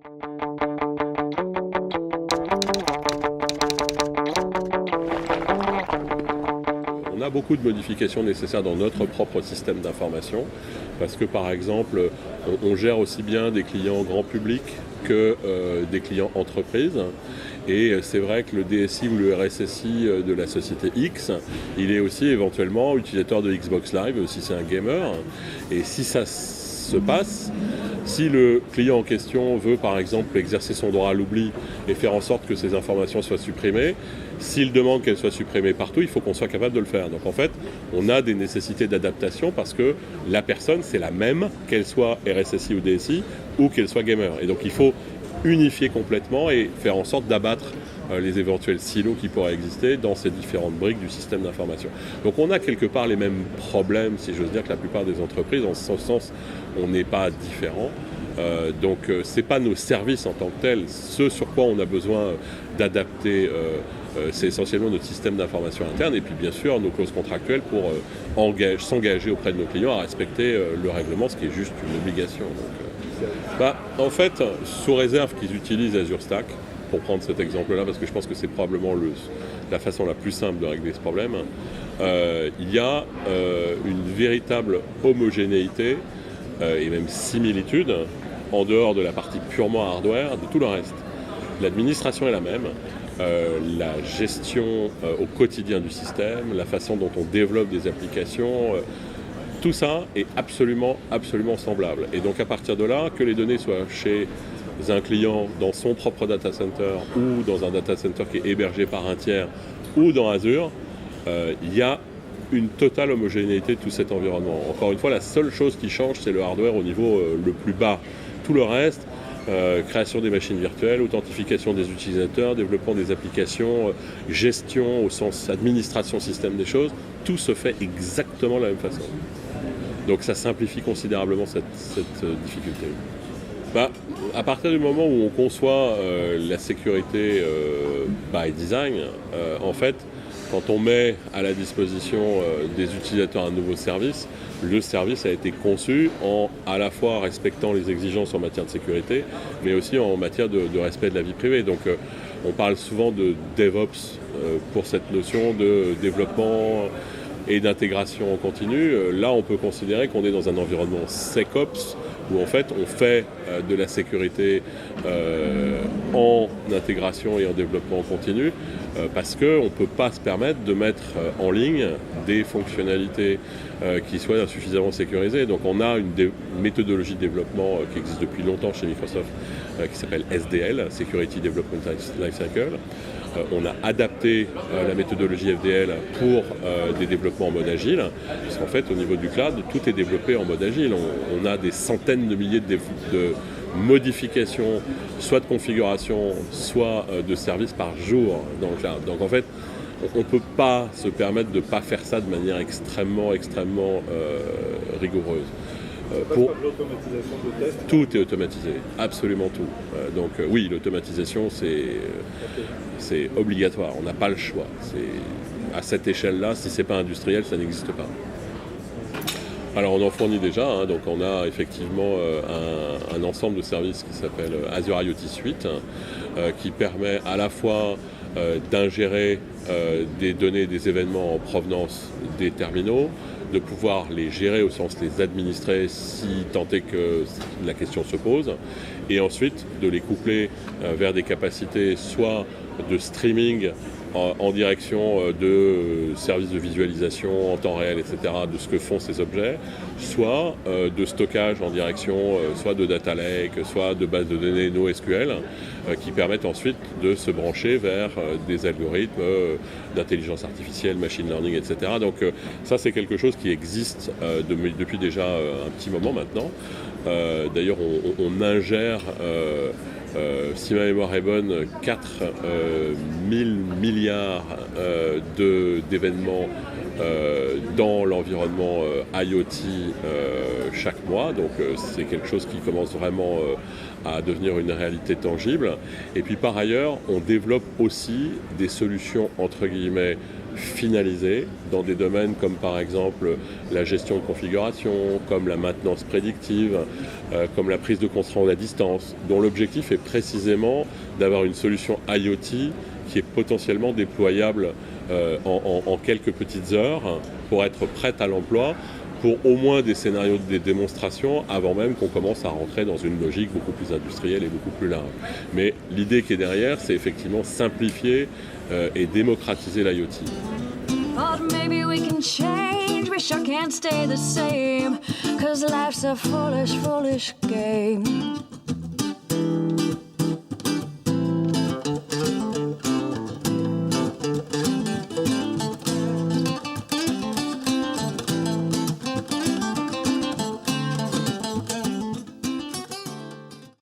On a beaucoup de modifications nécessaires dans notre propre système d'information parce que par exemple, on gère aussi bien des clients grand public que des clients entreprises. Et c'est vrai que le DSI ou le RSSI de la société X, il est aussi éventuellement utilisateur de Xbox Live si c'est un gamer. Et si ça se passe, si le client en question veut par exemple exercer son droit à l'oubli et faire en sorte que ces informations soient supprimées, s'il demande qu'elles soient supprimées partout, il faut qu'on soit capable de le faire. Donc en fait, on a des nécessités d'adaptation parce que la personne, c'est la même, qu'elle soit RSSI ou DSI ou qu'elle soit gamer. Et donc il faut unifier complètement et faire en sorte d'abattre les éventuels silos qui pourraient exister dans ces différentes briques du système d'information. Donc on a quelque part les mêmes problèmes, si j'ose dire, que la plupart des entreprises. En ce sens, on n'est pas différent. Donc ce n'est pas nos services en tant que tels. Ce sur quoi on a besoin d'adapter, c'est essentiellement notre système d'information interne et puis bien sûr nos clauses contractuelles pour s'engager auprès de nos clients à respecter le règlement, ce qui est juste une obligation. Donc, en fait, sous réserve qu'ils utilisent Azure Stack, pour prendre cet exemple-là, parce que je pense que c'est probablement la façon la plus simple de régler ce problème, il y a une véritable homogénéité et même similitude en dehors de la partie purement hardware de tout le reste. L'administration est la même, la gestion au quotidien du système, la façon dont on développe des applications, tout ça est absolument semblable. Et donc à partir de là, que les données soient chez un client dans son propre data center ou dans un data center qui est hébergé par un tiers ou dans Azure, il y a une totale homogénéité de tout cet environnement. Encore une fois, la seule chose qui change, c'est le hardware au niveau le plus bas. Tout le reste, création des machines virtuelles, authentification des utilisateurs, développement des applications, gestion au sens administration système des choses, tout se fait exactement de la même façon. Donc ça simplifie considérablement cette difficulté. À partir du moment où on conçoit la sécurité by design, en fait, quand on met à la disposition des utilisateurs un nouveau service, le service a été conçu en à la fois respectant les exigences en matière de sécurité, mais aussi en matière de respect de la vie privée. Donc on parle souvent de DevOps pour cette notion de développement et d'intégration en continu. Là, on peut considérer qu'on est dans un environnement SecOps, où en fait on fait de la sécurité en intégration et en développement continu, parce qu'on ne peut pas se permettre de mettre en ligne des fonctionnalités qui soient insuffisamment sécurisées. Donc on a une méthodologie de développement qui existe depuis longtemps chez Microsoft, qui s'appelle SDL, Security Development Lifecycle. On a adapté la méthodologie FDL pour des développements en mode agile, parce qu'en fait au niveau du cloud, tout est développé en mode agile. On a des centaines de milliers de modifications, soit de configuration, soit de services par jour dans le cloud. Donc en fait, on ne peut pas se permettre de ne pas faire ça de manière extrêmement rigoureuse. Pour l'automatisation de tests, tout est automatisé, absolument tout. Donc oui, l'automatisation c'est obligatoire, on n'a pas le choix. À cette échelle-là, si ce n'est pas industriel, ça n'existe pas. Alors on en fournit déjà, donc on a effectivement un ensemble de services qui s'appelle Azure IoT Suite, qui permet à la fois d'ingérer des données, des événements en provenance des terminaux, de pouvoir les gérer au sens les administrer si tant est que la question se pose, et ensuite de les coupler vers des capacités soit de streaming en direction de services de visualisation en temps réel, etc., de ce que font ces objets, soit de stockage en direction soit de data lake, soit de bases de données NoSQL, qui permettent ensuite de se brancher vers des algorithmes d'intelligence artificielle, machine learning, etc. Donc ça, c'est quelque chose qui existe depuis déjà un petit moment maintenant. D'ailleurs, on ingère... si ma mémoire est bonne, 4 000 milliards d'événements dans l'environnement IoT chaque mois. Donc c'est quelque chose qui commence vraiment à devenir une réalité tangible. Et puis par ailleurs, on développe aussi des solutions entre guillemets finalisé dans des domaines comme par exemple la gestion de configuration, comme la maintenance prédictive, comme la prise de contrôle à distance, dont l'objectif est précisément d'avoir une solution IoT qui est potentiellement déployable en quelques petites heures pour être prête à l'emploi, pour au moins des scénarios de démonstration avant même qu'on commence à rentrer dans une logique beaucoup plus industrielle et beaucoup plus large. Mais l'idée qui est derrière, c'est effectivement simplifier et démocratiser l'IoT. But maybe we can change, we sure can't stay the same, 'cause life's a foolish, foolish game.